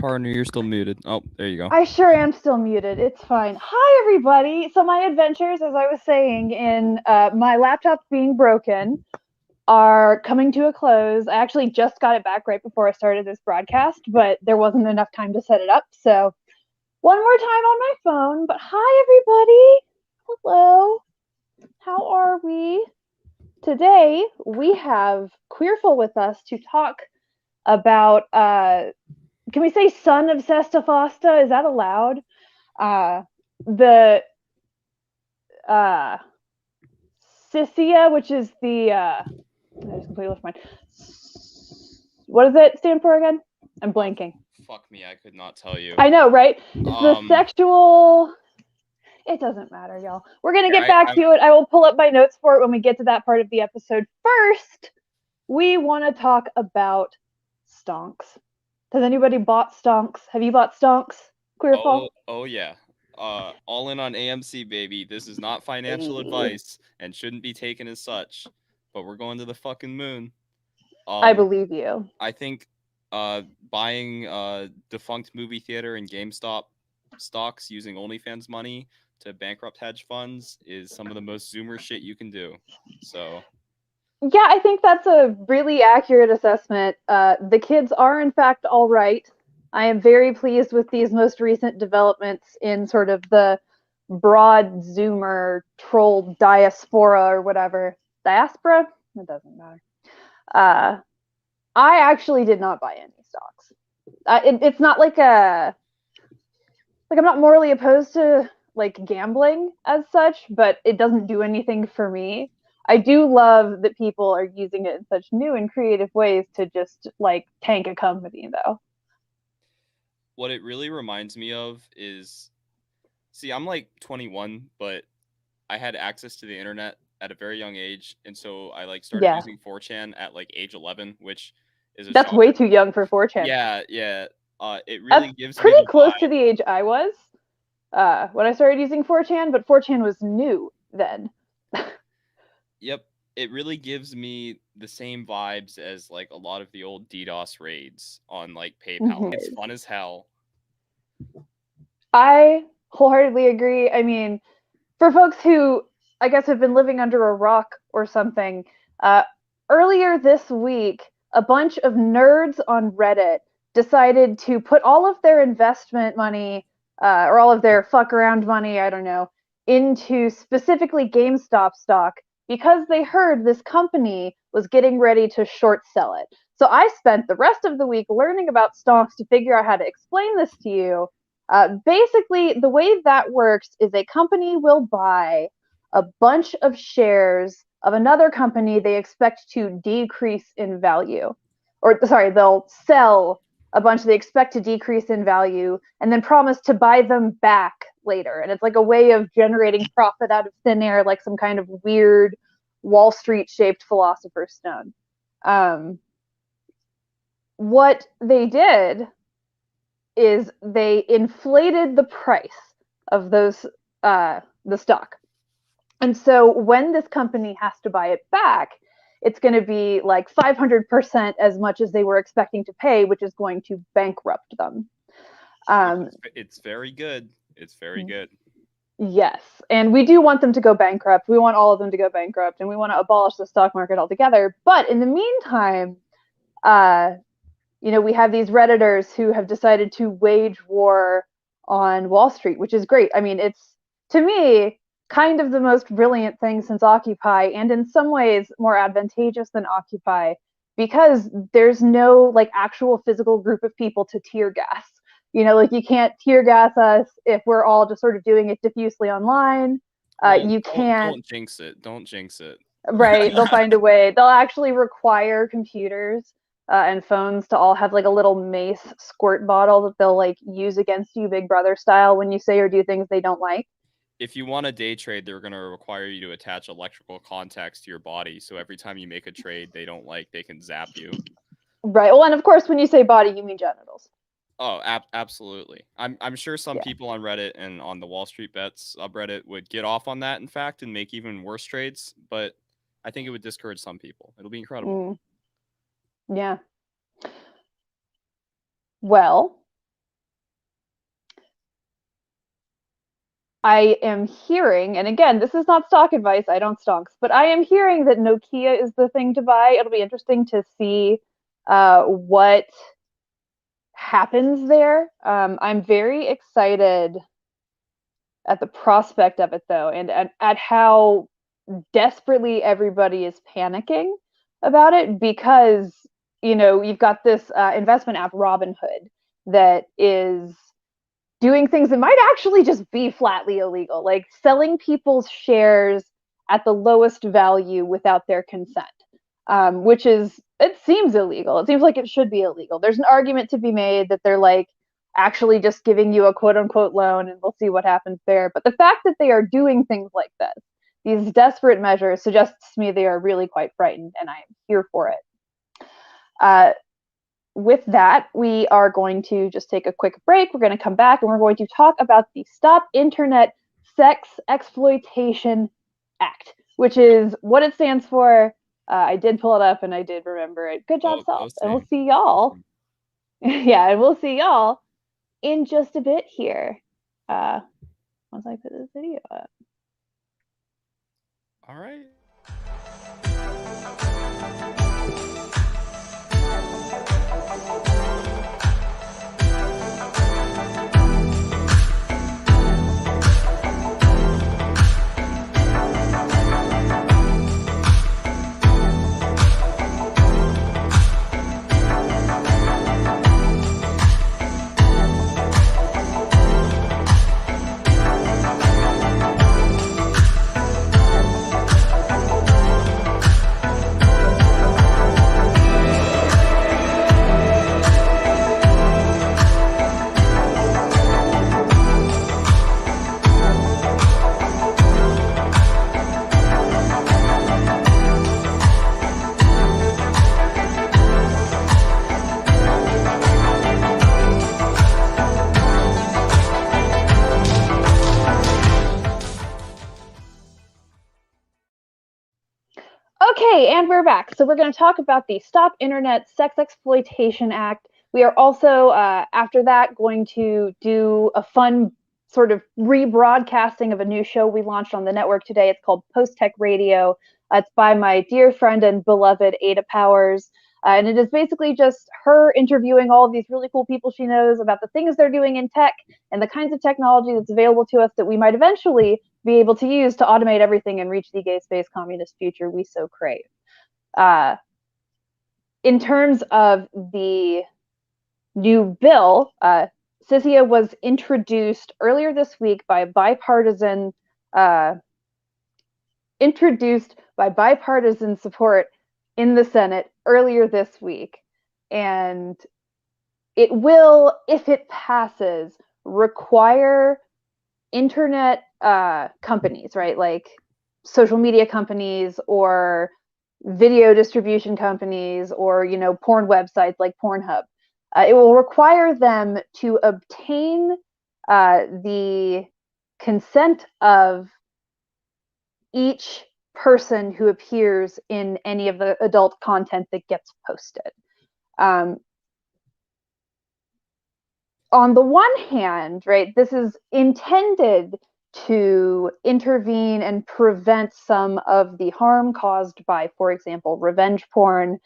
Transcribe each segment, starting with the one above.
Partner, you're still muted. Oh, there you go. I sure am still muted. It's fine. Hi, everybody. So my adventures, as I was saying, in my laptop being broken, are coming to a close. I actually just got it back right before I started this broadcast, but there wasn't enough time to set it up. So one more time on my phone. But hi, everybody. Hello. How are we? Today we have Queerfull with us to talk about can we say son of Sesta Fosta? Is that allowed? The SISEA, which is the I just completely lost mine. What does it stand for again? I'm blanking. Fuck me, I could not tell you. I know, right? It's the sexual. It doesn't matter, y'all. We're gonna get back to it. I will pull up my notes for it when we get to that part of the episode. First, we want to talk about stonks. Has anybody bought stonks? Have you bought stonks, Queerfull? Oh yeah. All in on AMC, baby. This is not financial advice and shouldn't be taken as such. But we're going to the fucking moon. I believe you. I think buying defunct movie theater and GameStop stocks using OnlyFans money to bankrupt hedge funds is some of the most Zoomer shit you can do. So yeah, I think that's a really accurate assessment. The kids are, in fact, all right. I am very pleased with these most recent developments in sort of the broad Zoomer troll diaspora or whatever. Diaspora? It doesn't matter. I actually did not buy any stocks. It's not like I'm not morally opposed to like gambling as such, but it doesn't do anything for me. I do love that people are using it in such new and creative ways to just like tank a company, though. What it really reminds me of is, see, I'm like 21, but I had access to the internet at a very young age, and so I like started using 4chan at like age 11, which is a that's shocker. Way too young for 4chan. Yeah. It really gives pretty me the close vibe. to the age I was when I started using 4chan, but 4chan was new then. Yep, it really gives me the same vibes as like a lot of the old DDoS raids on like PayPal. It's fun as hell. I wholeheartedly agree. I mean, for folks who I guess have been living under a rock or something, earlier this week, a bunch of nerds on Reddit decided to put all of their investment money or all of their fuck around money, I don't know, into specifically GameStop stock because they heard this company was getting ready to short sell it. So I spent the rest of the week learning about stocks to figure out how to explain this to you. Basically, the way that works is a company will buy a bunch of shares of another company they expect to decrease in value. Or, sorry, they'll sell a bunch they expect to decrease in value and then promise to buy them back later. And it's like a way of generating profit out of thin air, like some kind of weird Wall Street shaped philosopher's stone. What they did is they inflated the price of those the stock. And so when this company has to buy it back, it's going to be like 500% as much as they were expecting to pay, which is going to bankrupt them. It's very good. It's very good. Yes. And we do want them to go bankrupt. We want all of them to go bankrupt, and we want to abolish the stock market altogether. But in the meantime, we have these Redditors who have decided to wage war on Wall Street, which is great. I mean, it's, to me, kind of the most brilliant thing since Occupy, and in some ways more advantageous than Occupy, because there's no like actual physical group of people to tear gas. Like you can't tear gas us if we're all just sort of doing it diffusely online. You can't. Don't jinx it. Don't jinx it. Right. They'll find a way. They'll actually require computers and phones to all have like a little mace squirt bottle that they'll like use against you, Big Brother style, when you say or do things they don't like. If you want a day trade, they're going to require you to attach electrical contacts to your body. So every time you make a trade they don't like, they can zap you. Right. Well, and of course, when you say body, you mean genitals. Oh, absolutely. I'm sure some people on Reddit and on the Wall Street Bets subreddit would get off on that, in fact, and make even worse trades. But I think it would discourage some people. It'll be incredible. Yeah. Well, I am hearing, and again, this is not stock advice, I don't stonks, but I am hearing that Nokia is the thing to buy. It'll be interesting to see what happens there. I'm very excited at the prospect of it, though, and at how desperately everybody is panicking about it, because you've got this investment app, Robinhood, that is doing things that might actually just be flatly illegal, like selling people's shares at the lowest value without their consent, which it seems illegal. It seems like it should be illegal. There's an argument to be made that they're like actually just giving you a quote unquote loan and we'll see what happens there. But the fact that they are doing things like this, these desperate measures, suggests to me they are really quite frightened, and I am here for it. With that, we are going to just take a quick break. We're going to come back and we're going to talk about the Stop Internet Sex Exploitation Act, which is what it stands for. I did pull it up and I did remember it. Good job, Self. And we'll see y'all. Yeah, and we'll see y'all in just a bit here. Once I put this video up. All right. Okay, and we're back. So we're going to talk about the Stop Internet Sex Exploitation Act. We are also, after that, going to do a fun sort of rebroadcasting of a new show we launched on the network today. It's called Post Tech Radio. It's by my dear friend and beloved Ada Powers. And it is basically just her interviewing all of these really cool people she knows about the things they're doing in tech and the kinds of technology that's available to us that we might eventually be able to use to automate everything and reach the gay space communist future we so crave. In terms of the new bill, SISEA was introduced earlier this week by bipartisan support in the Senate earlier this week. And it will, if it passes, require internet companies, right? Like social media companies or video distribution companies or, porn websites like Pornhub. It will require them to obtain the consent of each person who appears in any of the adult content that gets posted. On the one hand, right, this is intended to intervene and prevent some of the harm caused by, for example, revenge porn,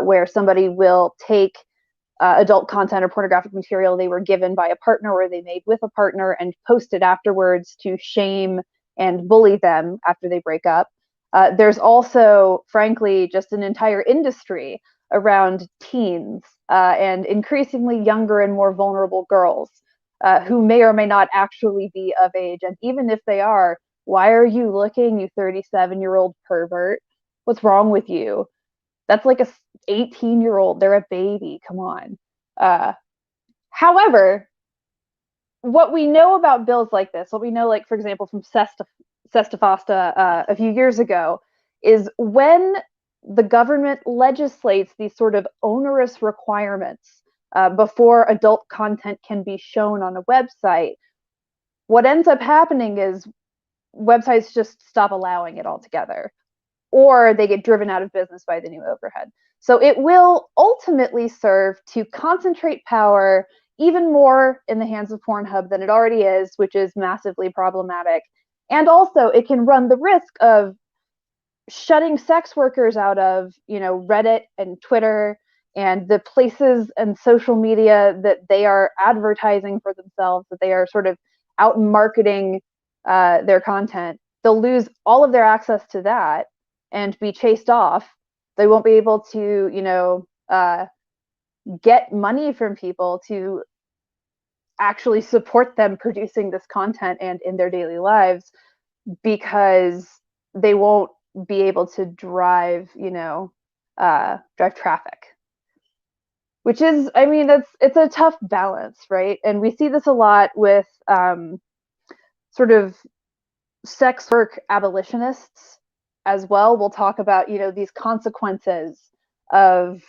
where somebody will take adult content or pornographic material they were given by a partner or they made with a partner and post it afterwards to shame and bully them after they break up. There's also, frankly, just an entire industry around teens and increasingly younger and more vulnerable girls who may or may not actually be of age. And even if they are, why are you looking, you 37-year-old pervert? What's wrong with you? That's like a 18-year-old. They're a baby. Come on. However, what we know about bills like this, what we know, like, for example, from Sesta Fosta a few years ago, is when the government legislates these sort of onerous requirements before adult content can be shown on a website, what ends up happening is websites just stop allowing it altogether, or they get driven out of business by the new overhead. So it will ultimately serve to concentrate power even more in the hands of Pornhub than it already is, which is massively problematic. And also, it can run the risk of shutting sex workers out of, Reddit and Twitter and the places and social media that they are advertising for themselves, that they are sort of out marketing their content. They'll lose all of their access to that and be chased off. They won't be able to, get money from people to actually support them producing this content and in their daily lives, because they won't be able to drive traffic, which is, I mean, it's a tough balance, right? And we see this a lot with sort of sex work abolitionists as well. We'll talk about these consequences of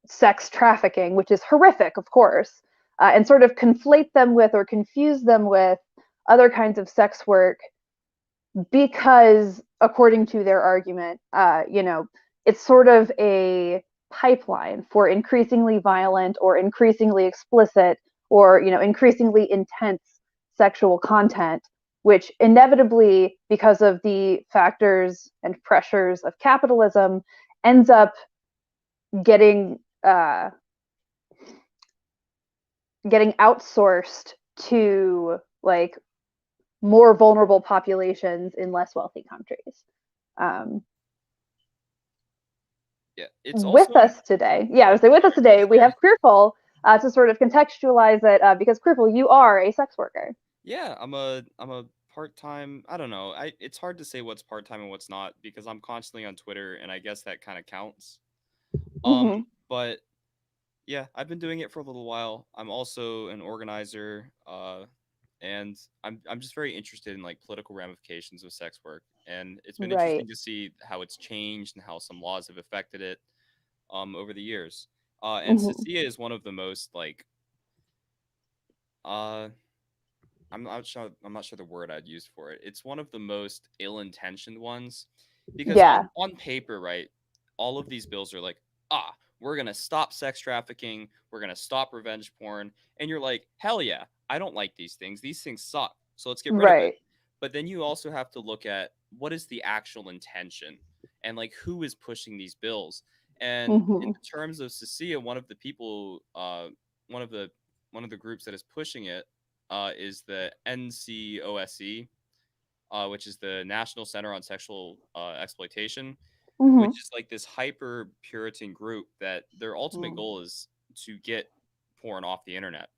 sex trafficking, which is horrific, of course, and sort of conflate them with or confuse them with other kinds of sex work, because according to their argument, it's sort of a pipeline for increasingly violent or increasingly explicit or increasingly intense sexual content, which inevitably, because of the factors and pressures of capitalism, ends up getting outsourced to like more vulnerable populations in less wealthy countries. It's with also us today, I was saying, with us today, we have Queerfull to sort of contextualize it, because Queerfull, you are a sex worker. Yeah, I'm a part-time. I don't know. It's hard to say what's part-time and what's not because I'm constantly on Twitter, and I guess that kind of counts. Mm-hmm. But yeah, I've been doing it for a little while. I'm also an organizer, and I'm just very interested in like political ramifications of sex work, and it's been Right. interesting to see how it's changed and how some laws have affected it over the years. And Mm-hmm. SISEA is one of the most like uh I'm not sure the word I'd use for it. It's one of the most ill-intentioned ones because Yeah. on paper, right, all of these bills are like, we're gonna stop sex trafficking, we're gonna stop revenge porn, and you're like, hell yeah, I don't like these things. These things suck. So let's get rid of it. Right. But then you also have to look at what is the actual intention and like who is pushing these bills. And in Mm-hmm. terms of SISEA, one of the people, one of the one of the groups that is pushing it is the NCOSE, which is the National Center on Sexual Exploitation, Mm-hmm. which is like this hyper Puritan group that their ultimate goal is to get porn off the internet.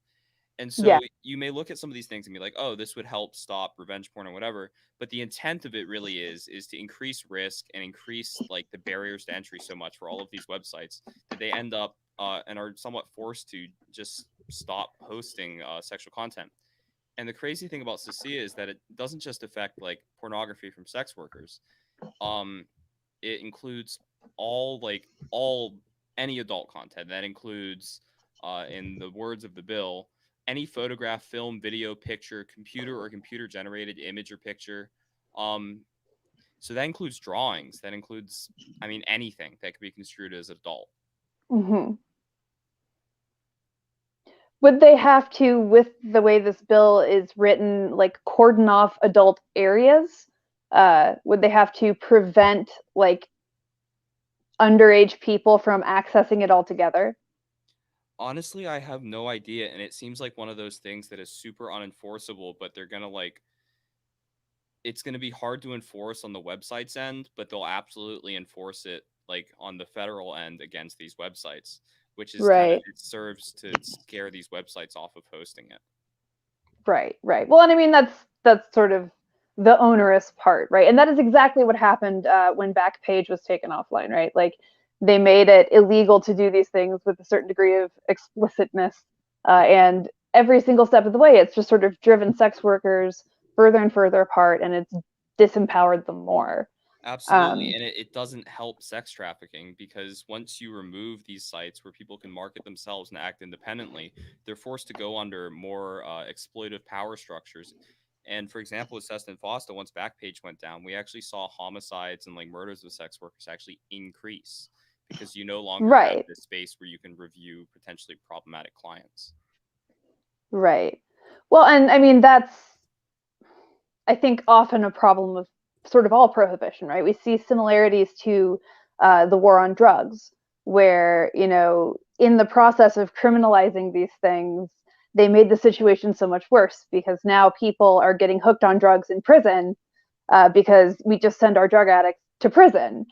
And Yeah. so you may look at some of these things and be like, oh, this would help stop revenge porn or whatever. But the intent of it really is to increase risk and increase like the barriers to entry so much for all of these websites that they end up and are somewhat forced to just stop hosting sexual content. And the crazy thing about SISEA is that it doesn't just affect like pornography from sex workers. Um, it includes all any adult content. That includes, in the words of the bill, any photograph, film, video, picture, computer or computer generated image or picture. Um, so that includes drawings. That includes, I mean, anything that could be construed as adult. Mm-hmm. Would they have to, with the way this bill is written, like cordon off adult areas? Would they have to prevent like underage people from accessing it altogether? Honestly, I have no idea, and it seems like one of those things that is super unenforceable, but they're gonna like it's going to be hard to enforce on the website's end, but they'll absolutely enforce it like on the federal end against these websites, which is kind of Right. it serves to scare these websites off of hosting it. Right, right. Well, and I mean that's sort of the onerous part, right? And that is exactly what happened when Backpage was taken offline, right? Like they made it illegal to do these things with a certain degree of explicitness, and every single step of the way, it's just sort of driven sex workers further and further apart, and it's disempowered them more. Absolutely. Um, And it doesn't help sex trafficking because once you remove these sites where people can market themselves and act independently, they're forced to go under more exploitive power structures. And for example, with Cesta and Fosta, once Backpage went down, we actually saw homicides and like murders of sex workers actually increase because you no longer have Right. this space where you can review potentially problematic clients. Right. Well, and I mean, that's, I think, often a problem of sort of all prohibition, right? We see similarities to the war on drugs, where, you know, in the process of criminalizing these things, they made the situation so much worse because now people are getting hooked on drugs in prison because we just send our drug addicts to prison.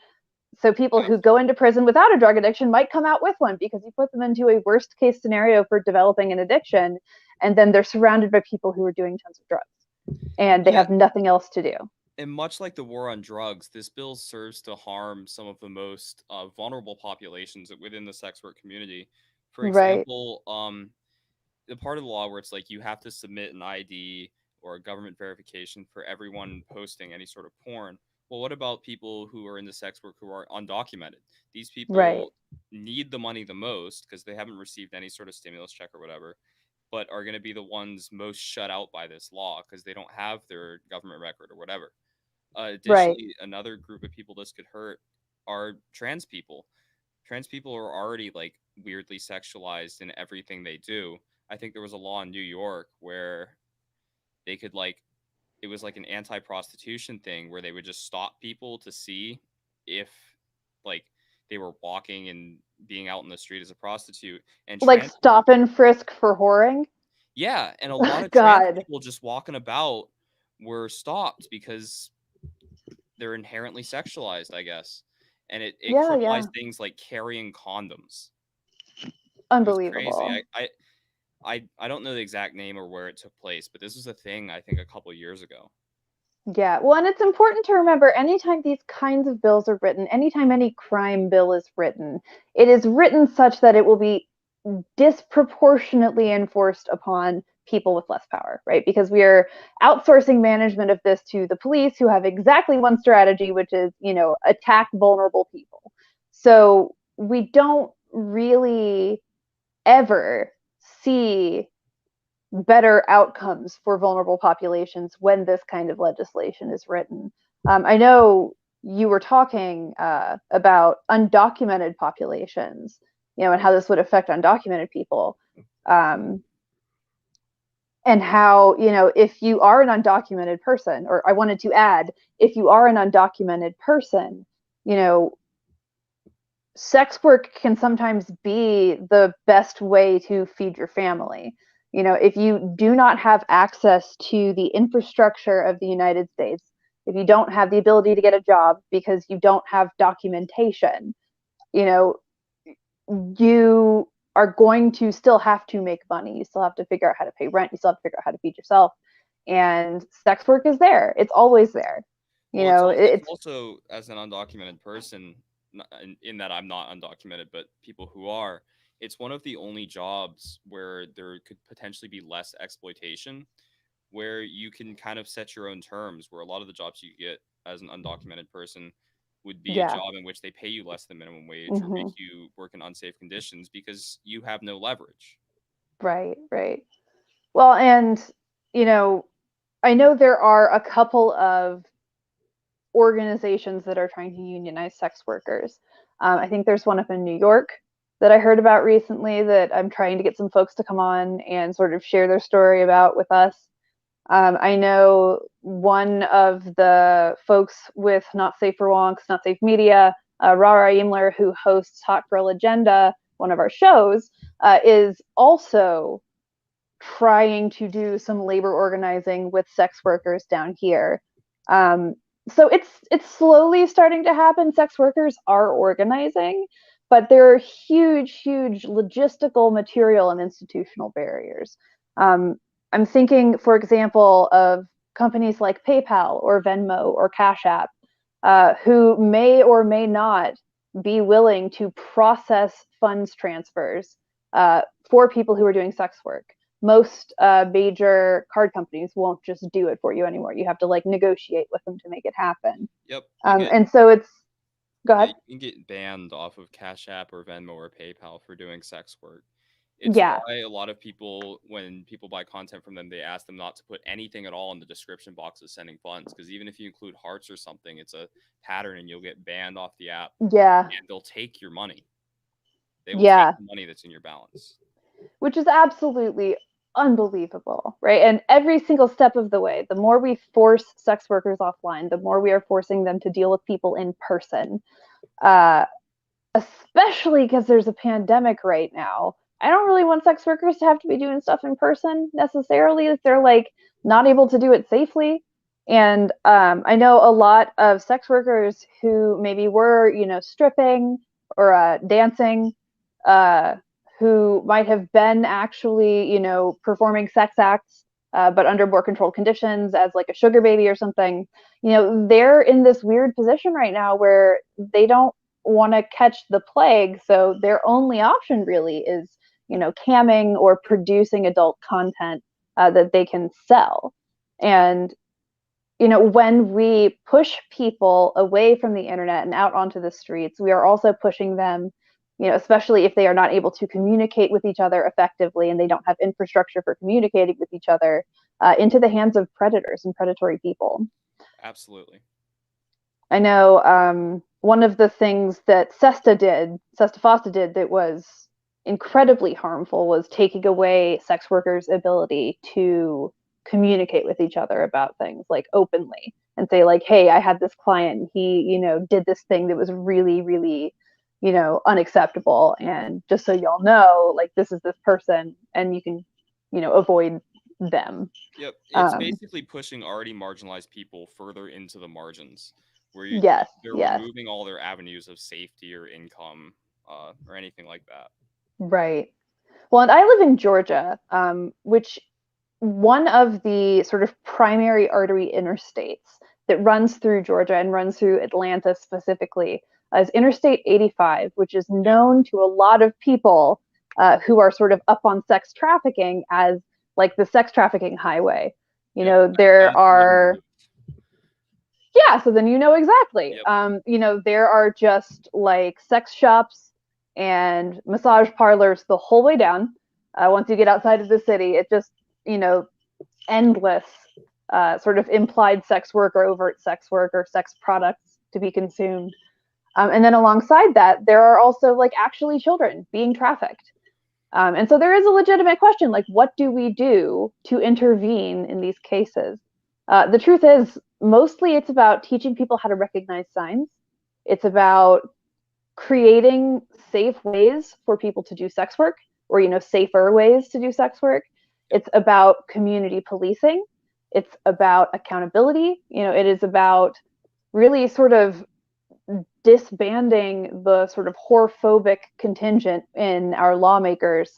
So people who go into prison without a drug addiction might come out with one because you put them into a worst case scenario for developing an addiction, and then they're surrounded by people who are doing tons of drugs and they have nothing else to do. And much like the war on drugs, this bill serves to harm some of the most vulnerable populations within the sex work community. For Right. example, the part of the law where it's like you have to submit an ID or a government verification for everyone posting any sort of porn. Well, what about people who are into sex work who are undocumented? These Right. people need the money the most because they haven't received any sort of stimulus check or whatever, but are going to be the ones most shut out by this law because they don't have their government record or whatever. Right. Additionally, another group of people this could hurt are trans people. Trans people are already like weirdly sexualized in everything they do. I think there was a law in New York where they could like it was like an anti-prostitution thing where they would just stop people to see if like they were walking and being out in the street as a prostitute, and Like trans people, stop and frisk for whoring. yeah, and a lot of trans God. people just walking about were stopped because they're inherently sexualized, I guess. And it Yeah, yeah. criminalized things like carrying condoms. It was crazy. Unbelievable. I don't know the exact name or where it took place, but this was a thing I think a couple years ago. Yeah. Well, and it's important to remember anytime these kinds of bills are written, anytime any crime bill is written, it is written such that it will be disproportionately enforced upon people with less power, right? Because we are outsourcing management of this to the police who have exactly one strategy, which is, you know, attack vulnerable people. So we don't really ever see better outcomes for vulnerable populations when this kind of legislation is written. I know you were talking about undocumented populations, you know, and how this would affect undocumented people. And how, you know, if you are an undocumented person, or I wanted to add, if you are an undocumented person, you know, sex work can sometimes be the best way to feed your family. You know, if you do not have access to the infrastructure of the United States, if you don't have the ability to get a job because you don't have documentation, you know, you are going to still have to make money. You still have to figure out how to pay rent. You still have to figure out how to feed yourself. And sex work is there. It's always there. You Well, know, it's it's also as an undocumented person, in that I'm not undocumented, but people who are, it's one of the only jobs where there could potentially be less exploitation, where you can kind of set your own terms, where a lot of the jobs you get as an undocumented person would be a yeah. job in which they pay you less than minimum wage or make Mm-hmm. you work in unsafe conditions because you have no leverage. Right, right. Well, and you know, I know there are a couple of organizations that are trying to unionize sex workers. I think there's one up in New York that I heard about recently that I'm trying to get some folks to come on and sort of share their story about with us. I know one of the folks with Not Safe for Wonks, Not Safe Media, Rara Imler, who hosts Hot Girl Agenda, one of our shows, is also trying to do some labor organizing with sex workers down here. Um, so it's slowly starting to happen. Sex workers are organizing, but there are huge logistical, material, and institutional barriers. Um, I'm thinking, for example, of companies like PayPal or Venmo or Cash App, who may or may not be willing to process funds transfers for people who are doing sex work. Most major card companies won't just do it for you anymore. You have to like negotiate with them to make it happen. Yep, you get And so it's, go yeah, ahead. you can get banned off of Cash App or Venmo or PayPal for doing sex work. It's Yeah. why a lot of people, when people buy content from them, they ask them not to put anything at all in the description box of sending funds, because even if you include hearts or something, it's a pattern and you'll get banned off the app, Yeah. and they'll take your money. They will take Yeah. the money that's in your balance. Which is absolutely unbelievable, right? And every single step of the way, the more we force sex workers offline, the more we are forcing them to deal with people in person. Uh, Especially because there's a pandemic right now. I don't really want sex workers to have to be doing stuff in person necessarily if they're like not able to do it safely. And I know a lot of sex workers who maybe were, stripping or dancing, uh, who might have been actually, performing sex acts, but under more controlled conditions as like a sugar baby or something. They're in this weird position right now where they don't want to catch the plague, so their only option really is camming or producing adult content that they can sell. And when we push people away from the internet and out onto the streets, we are also pushing them, especially if they are not able to communicate with each other effectively and they don't have infrastructure for communicating with each other, into the hands of predators and predatory people. Absolutely. I know one of the things that SESTA FOSTA did that was incredibly harmful was taking away sex workers' ability to communicate with each other about things like openly and say like, hey, I had this client, he, did this thing that was really, really, unacceptable. And just so y'all know, like this is this person and you can, avoid them. Yep. It's basically pushing already marginalized people further into the margins, where Yes, they're yes. removing all their avenues of safety or income, or anything like that. Right. Well, and I live in Georgia, which one of the sort of primary artery interstates that runs through Georgia and runs through Atlanta specifically is Interstate 85, which is Yep. known to a lot of people who are sort of up on sex trafficking as like the sex trafficking highway. Yep. I There used to live in are Duluth. yeah, so then exactly. Yep. There are just like sex shops and massage parlors the whole way down. Once you get outside of the city, it just, endless sort of implied sex work or overt sex work or sex products to be consumed. And then alongside that, there are also like actually children being trafficked. And so there is a legitimate question, like, what do we do to intervene in these cases? The truth is, mostly it's about teaching people how to recognize signs. It's about creating safe ways for people to do sex work, or safer ways to do sex work. Yep. It's about community policing. It's about accountability. It is about really sort of disbanding the sort of whorephobic contingent in our lawmakers,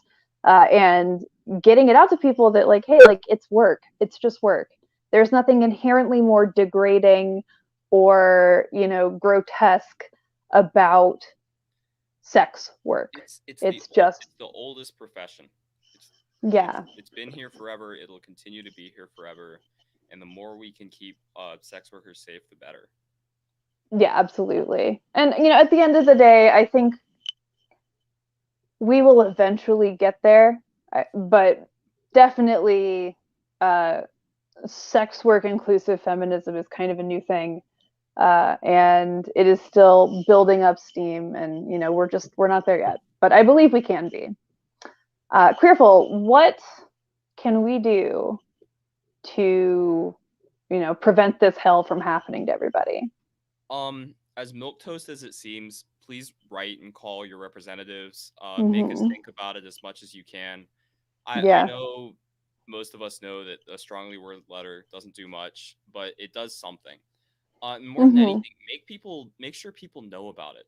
and getting it out to people that like, hey, like it's work. It's just work. There's nothing inherently more degrading or grotesque about sex work. It's just the oldest profession. yeah. It's been here forever. It'll continue to be here forever, and the more we can keep sex workers safe, the better. Yeah, absolutely. And at the end of the day, I think we will eventually get there, but definitely sex work inclusive feminism is kind of a new thing, and it is still building up steam, and we're not there yet, but I believe we can be. Queerfull, what can we do to prevent this hell from happening to everybody? As milquetoast as it seems, please write and call your representatives. Make us Mm-hmm. think about it as much as you can. I Yeah. know most of us know that a strongly worded letter doesn't do much, but it does something. More than Mm-hmm. anything, make sure people know about it.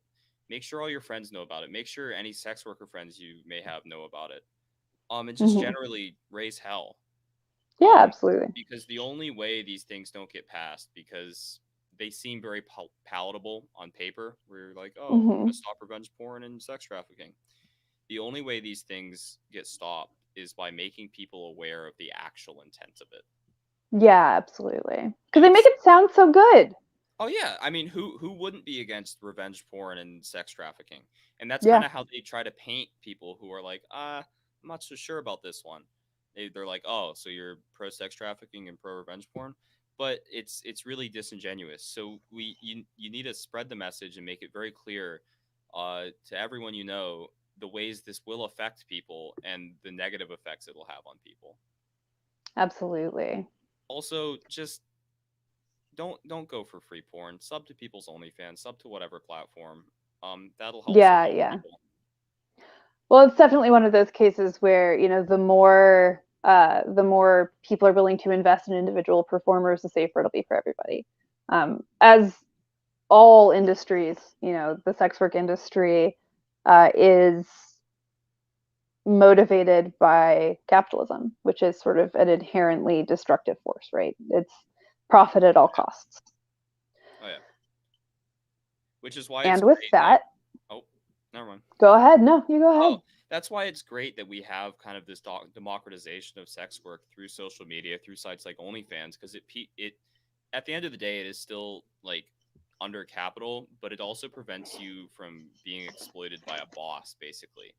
Make sure all your friends know about it. Make sure any sex worker friends you may have know about it. And just Mm-hmm. generally raise hell. Yeah, absolutely. Because the only way these things don't get passed, because they seem very palatable on paper, where you're like, oh, we're Mm-hmm. gonna stop revenge porn and sex trafficking. The only way these things get stopped is by making people aware of the actual intent of it. Yeah, absolutely. Because And they make it's it sound so good. oh yeah, I mean, who wouldn't be against revenge porn and sex trafficking? And that's Yeah. kind of how they try to paint people who are like, I'm not so sure about this one. They're like, oh, so you're pro sex trafficking and pro revenge porn, but it's really disingenuous. So you need to spread the message and make it very clear to everyone you know the ways this will affect people and the negative effects it will have on people. Absolutely. Also, just don't go for free porn. Sub to people's OnlyFans. Sub to whatever platform. That'll help so Yeah, many yeah. people. Well, it's definitely one of those cases where, the more people are willing to invest in individual performers, the safer it'll be for everybody. As all industries, the sex work industry is motivated by capitalism, which is sort of an inherently destructive force, right? It's profit at all costs. Oh yeah. Which is why it's And with great that, oh, never mind. go ahead. No, you go ahead. Oh, that's why it's great that we have kind of this democratization of sex work through social media, through sites like OnlyFans, because it at the end of the day, it is still like under capital, but it also prevents you from being exploited by a boss, basically.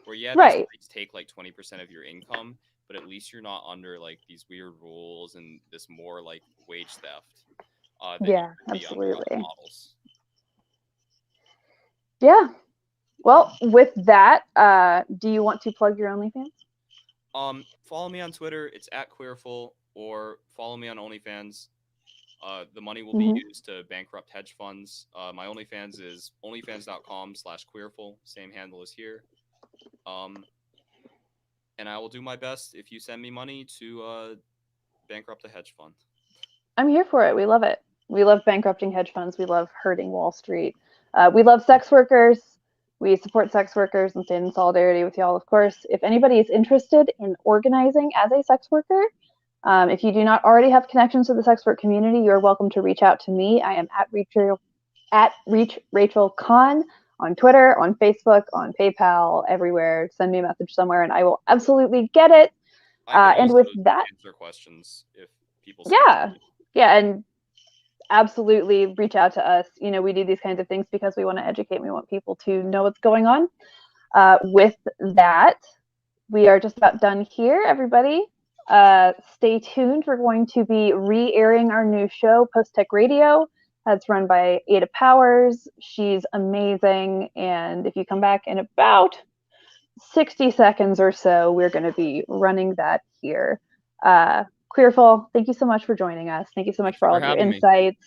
Where yeah, these Right. sites take like 20% of your income, but at least you're not under like these weird rules and this more like wage theft that you Yeah, would be under other absolutely. models. Yeah. Well, with that, do you want to plug your OnlyFans? Follow me on Twitter. It's at Queerfull, or follow me on OnlyFans. The money will be used to bankrupt hedge funds. My OnlyFans is onlyfans.com/queerfull. Same handle as here. And I will do my best if you send me money to bankrupt a hedge fund. I'm here for it. We love it. We love bankrupting hedge funds. We love hurting Wall Street. We love sex workers. We support sex workers and stand in solidarity with y'all, of course. If anybody is interested in organizing as a sex worker, if you do not already have connections to the sex work community, you're welcome to reach out to me. I am at Reach Rachel Khan on Twitter, on Facebook, on PayPal, everywhere. Send me a message somewhere, and I will absolutely get it. I can And also with that, answer questions if people. yeah, and absolutely reach out to us. We do these kinds of things because we want to educate. We want people to know what's going on. With that, we are just about done here, everybody. Stay tuned. We're going to be re-airing our new show, Post Tech Radio. That's run by Ada Powers. She's amazing. And if you come back in about 60 seconds or so, we're going to be running that here. Queerfull, thank you so much for joining us. Thank you so much for all of your insights.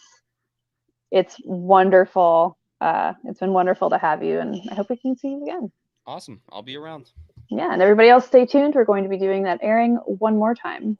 It's wonderful. It's been wonderful to have you, and I hope we can see you again. Awesome. I'll be around. Yeah, and everybody else stay tuned. We're going to be doing that airing one more time.